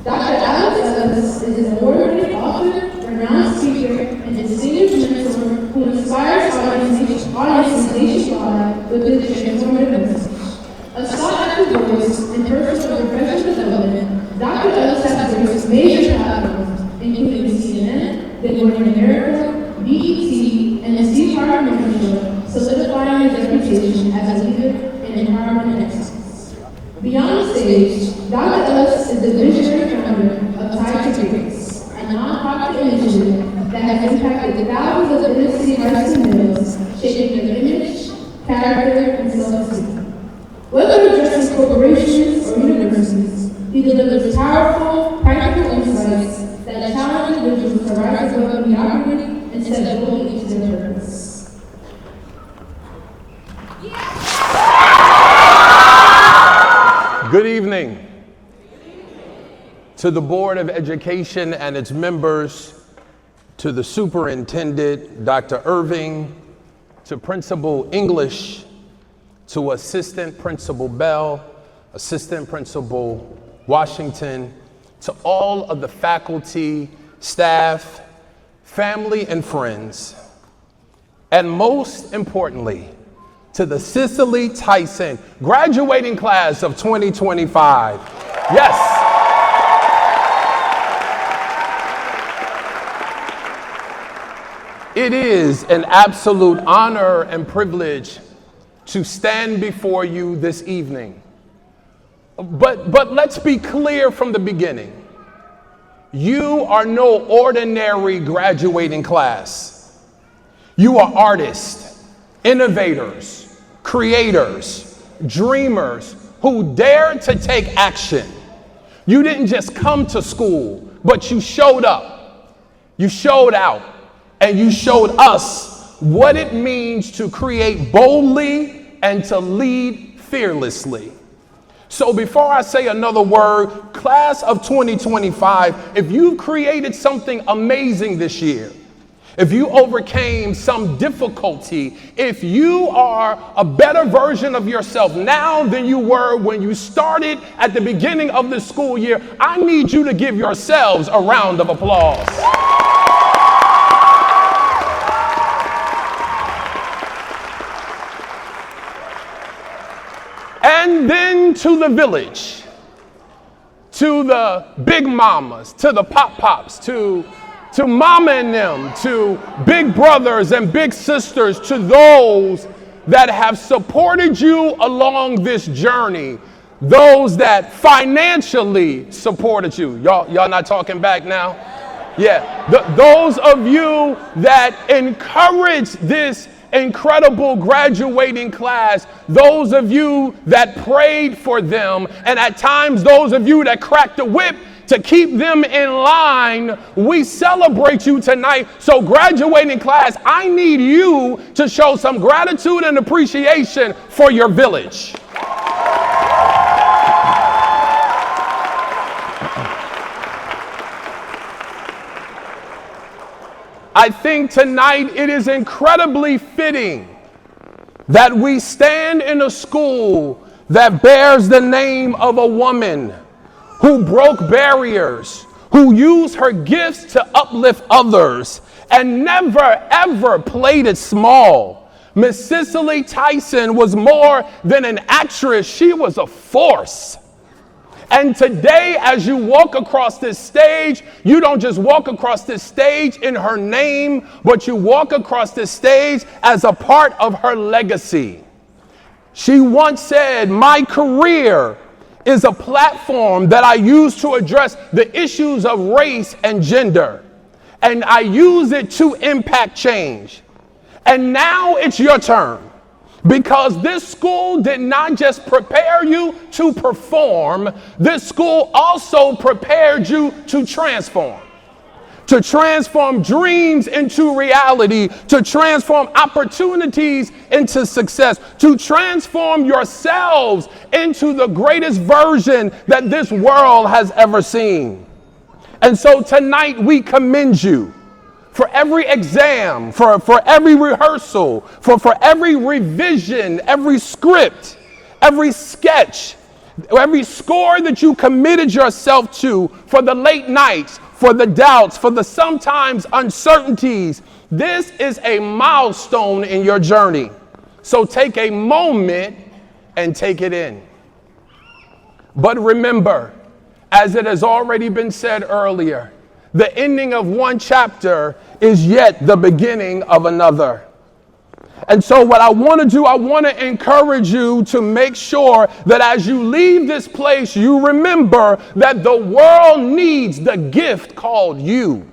Dr. Alex Ellis is an award-winning author, renowned speaker, and distinguished mentor who inspires audiences nationwide with his transformative message. A sought-after voice in personal and professional development, Dr. Ellis has graced major platforms, including CNN, The Morning America, BET, and the Steve Harvey Show, solidifying his reputation as a leader in empowerment and excellence. Beyond the stage, Dr. Ellis is the visionary founder of Tyson, a nonprofit initiative that has impacted thousands of inner-city hearts and males, shaping their image, character, and self-esteem. Whether addressing corporations or universities, he delivers powerful, practical insights that challenge individuals to rise above mediocrity and set boldly into their purpose. Good evening to the Board of Education and its members, to the Superintendent, Dr. Irving, to Principal English, to Assistant Principal Bell, Assistant Principal Washington, to all of the faculty, staff, family, and friends, and most importantly, to the Cicely Tyson graduating class of 2025. Yes. It is an absolute honor and privilege to stand before you this evening. But let's be clear from the beginning. You are no ordinary graduating class. You are artists, innovators, creators, dreamers who dared to take action. You didn't just come to school, but you showed up, you showed out, and you showed us what it means to create boldly and to lead fearlessly. So before I say another word, class of 2025, if you've created something amazing this year, if you overcame some difficulty, if you are a better version of yourself now than you were when you started at the beginning of the school year, I need you to give yourselves a round of applause. And then to the village, to the big mamas, to the pop-pops, to mama and them, to big brothers and big sisters, to those that have supported you along this journey, those that financially supported you. Y'all not talking back now? Yeah, those of you that encouraged this incredible graduating class, those of you that prayed for them, and at times those of you that cracked the whip to keep them in line, we celebrate you tonight. So graduating class, I need you to show some gratitude and appreciation for your village. I think tonight it is incredibly fitting that we stand in a school that bears the name of a woman who broke barriers, who used her gifts to uplift others, and never ever played it small. Miss Cicely Tyson was more than an actress, she was a force. And today, as you walk across this stage, you don't just walk across this stage in her name, but you walk across this stage as a part of her legacy. She once said, "My career is a platform that I use to address the issues of race and gender, and I use it to impact change." And now it's your turn. Because this school did not just prepare you to perform, this school also prepared you to transform dreams into reality, to transform opportunities into success, to transform yourselves into the greatest version that this world has ever seen. And so tonight we commend you for every exam, for every rehearsal, for every revision, every script, every sketch, every score that you committed yourself to, for the late nights, for the doubts, for the sometimes uncertainties. This is a milestone in your journey. So take a moment and take it in. But remember, as it has already been said earlier, the ending of one chapter is yet the beginning of another. And so what I want to do, I want to encourage you to make sure that as you leave this place, you remember that the world needs the gift called you.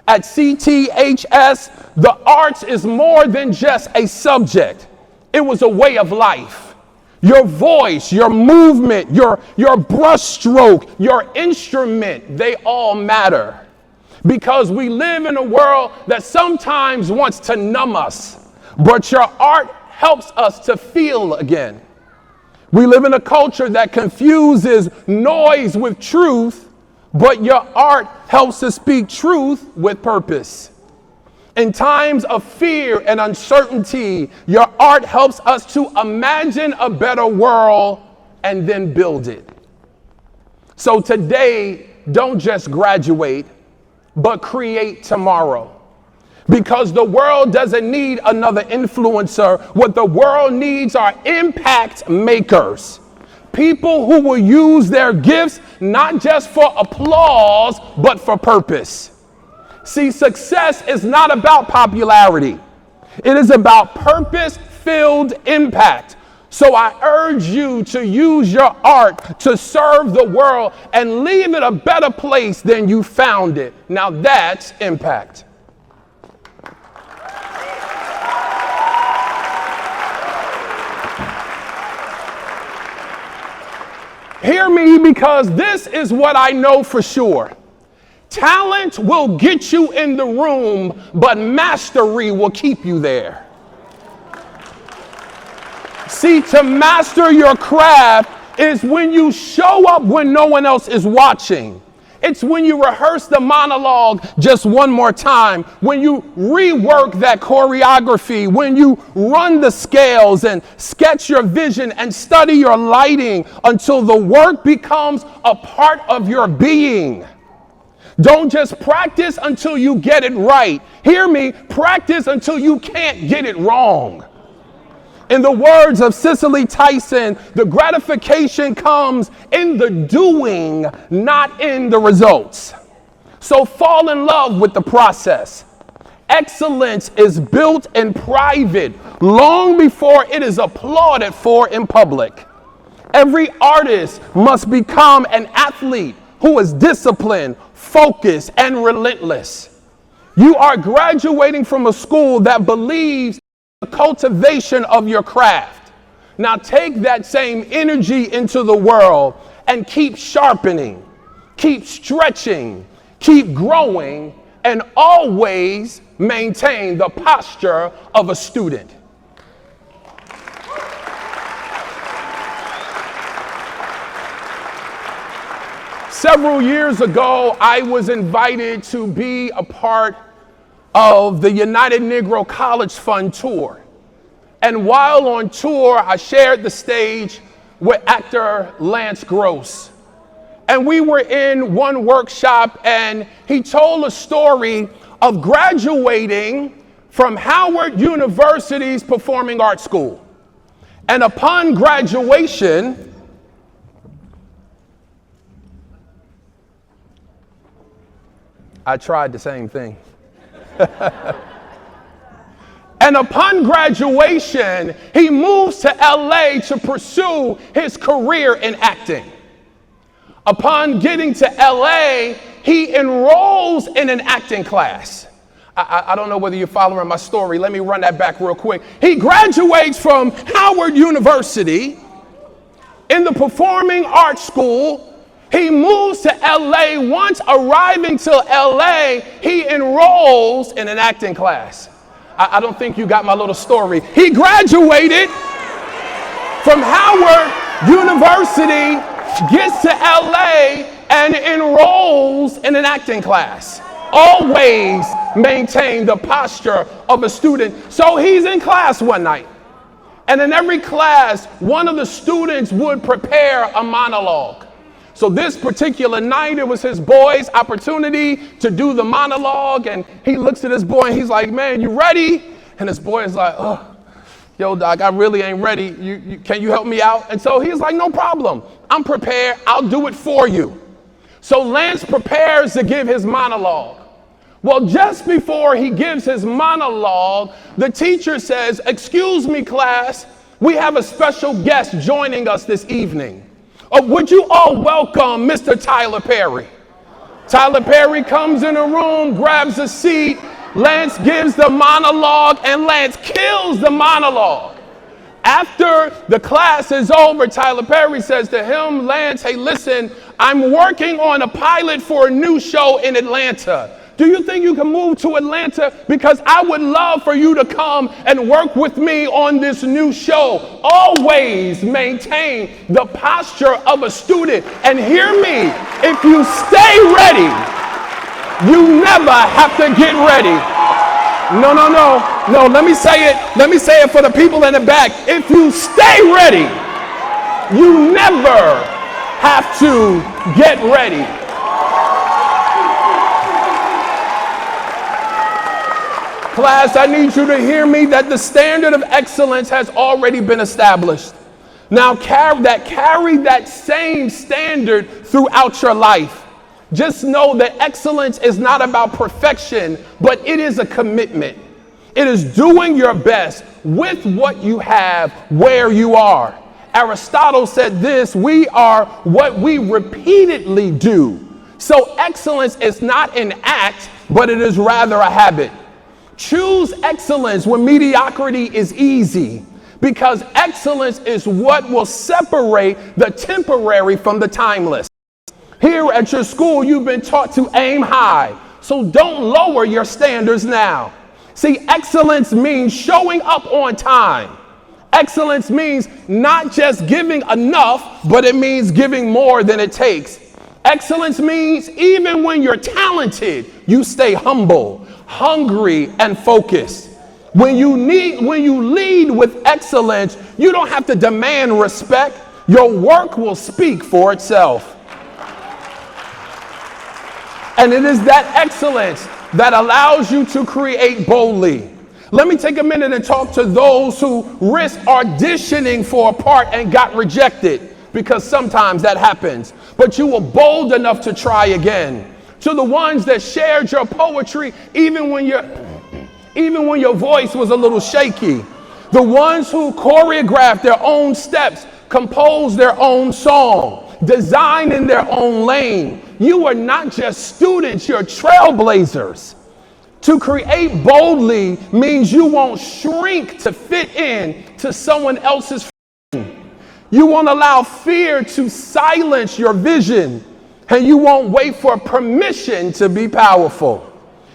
At CTHS, the arts is more than just a subject. It was a way of life. Your voice, your movement, your brushstroke, your instrument, they all matter. Because we live in a world that sometimes wants to numb us, but your art helps us to feel again. We live in a culture that confuses noise with truth, but your art helps us speak truth with purpose. In times of fear and uncertainty, your art helps us to imagine a better world and then build it. So today, don't just graduate, but create tomorrow. Because the world doesn't need another influencer. What the world needs are impact makers. People who will use their gifts not just for applause, but for purpose. See, success is not about popularity. It is about purpose-filled impact. So I urge you to use your art to serve the world and leave it a better place than you found it. Now that's impact. Hear me, because this is what I know for sure. Talent will get you in the room, but mastery will keep you there. See, to master your craft is when you show up when no one else is watching. It's when you rehearse the monologue just one more time, when you rework that choreography, when you run the scales and sketch your vision and study your lighting until the work becomes a part of your being. Don't just practice until you get it right. Hear me, practice until you can't get it wrong. In the words of Cicely Tyson, the gratification comes in the doing, not in the results. So fall in love with the process. Excellence is built in private long before it is applauded for in public. Every artist must become an athlete who is disciplined, focused, and relentless. You are graduating from a school that believes in the cultivation of your craft. Now take that same energy into the world and keep sharpening, keep stretching, keep growing, and always maintain the posture of a student. Several years ago, I was invited to be a part of the United Negro College Fund tour. And while on tour, I shared the stage with actor Lance Gross. And we were in one workshop, and he told a story of graduating from Howard University's Performing Arts School. And upon graduation, I tried the same thing. And upon graduation, he moves to LA to pursue his career in acting. Upon getting to LA, he enrolls in an acting class. I don't know whether you're following my story. Let me run that back real quick. He graduates from Howard University in the Performing Arts School. He moves to LA. Once arriving to LA, he enrolls in an acting class. I don't think you got my little story. He graduated from Howard University, gets to LA, and enrolls in an acting class. Always maintain the posture of a student. So he's in class one night, And in every class, one of the students would prepare a monologue. So this particular night, it was his boy's opportunity to do the monologue. And he looks at his boy and he's like, man, you ready? And his boy is like, oh, yo, Doc, I really ain't ready. Can you help me out? And so he's like, no problem. I'm prepared. I'll do it for you. So Lance prepares to give his monologue. Well, just before he gives his monologue, the teacher says, excuse me, class, we have a special guest joining us this evening. Would you all welcome Mr. Tyler Perry? Tyler Perry comes in the room, grabs a seat, Lance gives the monologue, and Lance kills the monologue. After the class is over, Tyler Perry says to him, Lance, hey, listen, I'm working on a pilot for a new show in Atlanta. Do you think you can move to Atlanta? Because I would love for you to come and work with me on this new show. Always maintain the posture of a student. And hear me, if you stay ready, you never have to get ready. No, let me say it for the people in the back. If you stay ready, you never have to get ready. Class, I need you to hear me that the standard of excellence has already been established. Now carry that same standard throughout your life. Just know that excellence is not about perfection, but it is a commitment. It is doing your best with what you have where you are. Aristotle said this, we are what we repeatedly do. So excellence is not an act, but it is rather a habit. Choose excellence when mediocrity is easy, because excellence is what will separate the temporary from the timeless. Here at your school, you've been taught to aim high, so don't lower your standards now. See, excellence means showing up on time. Excellence means not just giving enough, but it means giving more than it takes. Excellence means even when you're talented, you stay humble, hungry, and focused. When you lead with excellence, you don't have to demand respect. Your work will speak for itself. And it is that excellence that allows you to create boldly. Let me take a minute and talk to those who risked auditioning for a part and got rejected, because sometimes that happens. But you were bold enough to try again. To the ones that shared your poetry even when your voice was a little shaky. The ones who choreographed their own steps, composed their own song, designed in their own lane. You are not just students, you're trailblazers. To create boldly means you won't shrink to fit in to someone else's frame. You won't allow fear to silence your vision, and you won't wait for permission to be powerful.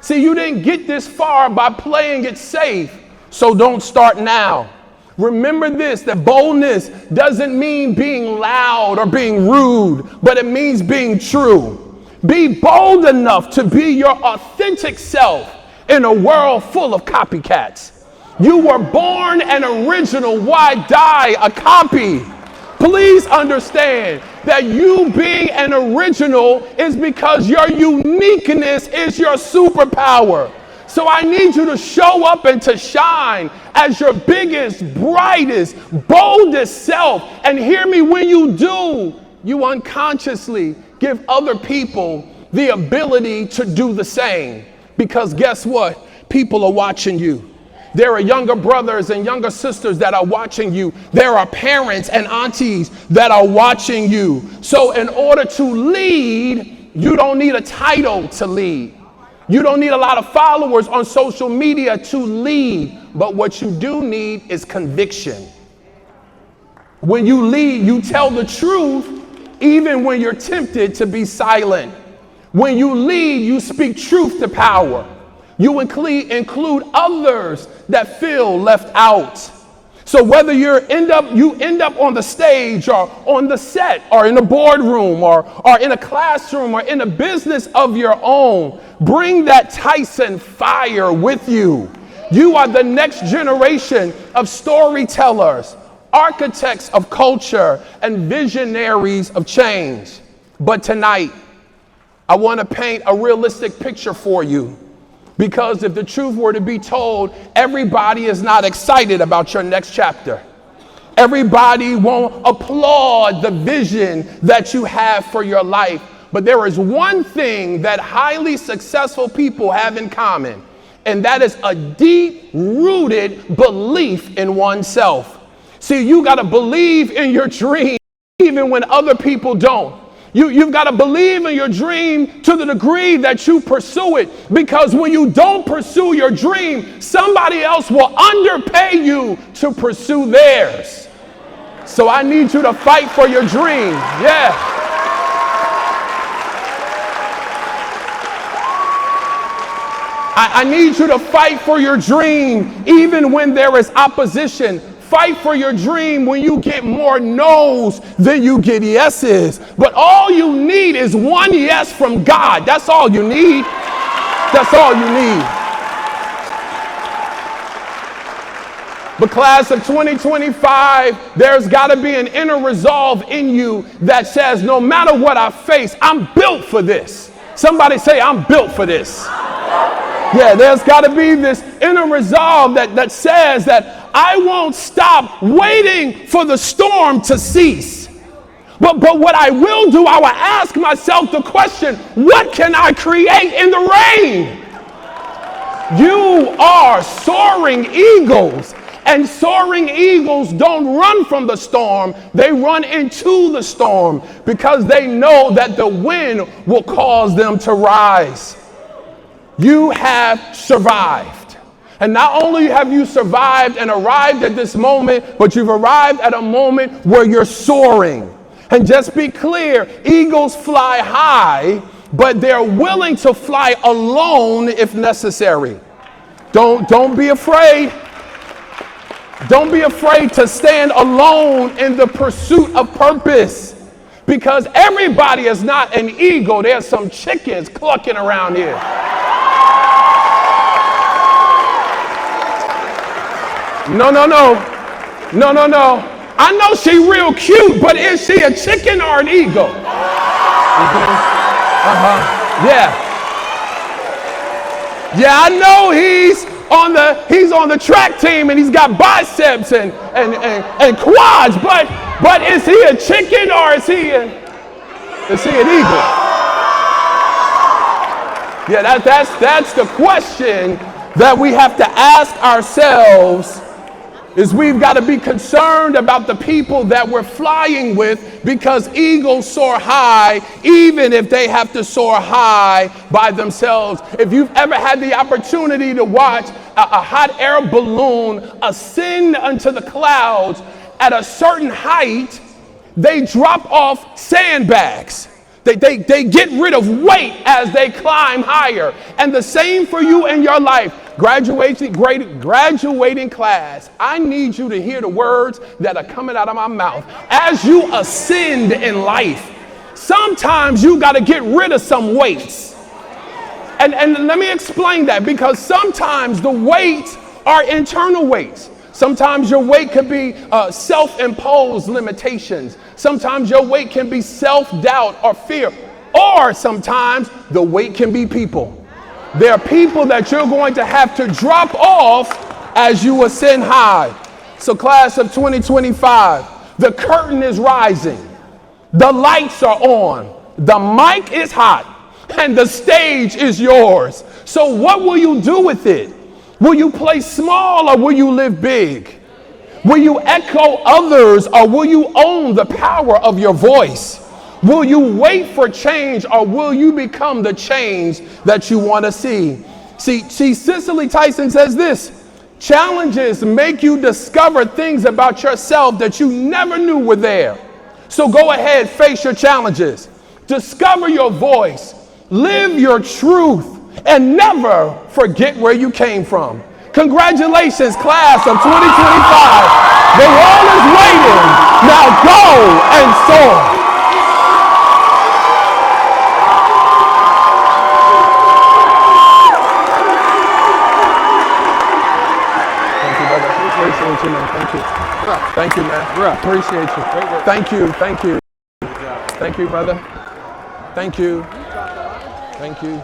See, you didn't get this far by playing it safe, so don't start now. Remember this, that boldness doesn't mean being loud or being rude, but it means being true. Be bold enough to be your authentic self in a world full of copycats. You were born an original, why die a copy? Please understand that you being an original is because your uniqueness is your superpower. So I need you to show up and to shine as your biggest, brightest, boldest self. And hear me, when you do, you unconsciously give other people the ability to do the same. Because guess what? People are watching you. There are younger brothers and younger sisters that are watching you. There are parents and aunties that are watching you. So in order to lead, you don't need a title to lead. You don't need a lot of followers on social media to lead. But what you do need is conviction. When you lead, you tell the truth, even when you're tempted to be silent. When you lead, you speak truth to power. You include others that feel left out. So whether you end up on the stage or on the set or in a boardroom or in a classroom or in a business of your own, bring that Tyson fire with you. You are the next generation of storytellers, architects of culture, and visionaries of change. But tonight, I want to paint a realistic picture for you. Because if the truth were to be told, everybody is not excited about your next chapter. Everybody won't applaud the vision that you have for your life. But there is one thing that highly successful people have in common, and that is a deep-rooted belief in oneself. See, you got to believe in your dream even when other people don't. You've got to believe in your dream to the degree that you pursue it, because when you don't pursue your dream, somebody else will underpay you to pursue theirs. So I need you to fight for your dream. Yeah. I need you to fight for your dream even when there is opposition. Fight for your dream when you get more no's than you get yeses. But all you need is one yes from God. That's all you need. That's all you need. But class of 2025, there's got to be an inner resolve in you that says, no matter what I face, I'm built for this. Somebody say, I'm built for this. Yeah, there's got to be this inner resolve that says that I won't stop waiting for the storm to cease. But what I will do, I will ask myself the question, what can I create in the rain? You are soaring eagles, and soaring eagles don't run from the storm. They run into the storm because they know that the wind will cause them to rise. You have survived. And not only have you survived and arrived at this moment, but you've arrived at a moment where you're soaring. And just be clear, eagles fly high, but they're willing to fly alone if necessary. Don't be afraid. Don't be afraid to stand alone in the pursuit of purpose. Because everybody is not an eagle. There's some chickens clucking around here. No. I know she real cute, but is she a chicken or an eagle? Yeah, I know he's on the track team and he's got biceps and quads, but is he a chicken or is he an eagle? Yeah, that's the question that we have to ask ourselves. Is we've got to be concerned about the people that we're flying with, because eagles soar high even if they have to soar high by themselves. If you've ever had the opportunity to watch a hot air balloon ascend into the clouds at a certain height, they drop off sandbags. They get rid of weight as they climb higher. And the same for you in your life. Graduating class, I need you to hear the words that are coming out of my mouth. As you ascend in life, sometimes you got to get rid of some weights. And let me explain that, because sometimes the weights are internal weights. Sometimes your weight could be self-imposed limitations. Sometimes your weight can be self-doubt or fear. Or sometimes the weight can be people. There are people that you're going to have to drop off as you ascend high. So class of 2025, the curtain is rising. The lights are on. The mic is hot. And the stage is yours. So what will you do with it? Will you play small or will you live big? Will you echo others or will you own the power of your voice? Will you wait for change or will you become the change that you want to see? See, Cicely Tyson says this: challenges make you discover things about yourself that you never knew were there. So go ahead, face your challenges. Discover your voice. Live your truth. And never forget where you came from. Congratulations, class of 2025. The world is waiting. Now go and soar. Thank you, man. Bruh. Appreciate you. Great work. Thank you. Thank you. Good job. Thank you, brother. Thank you. Thank you.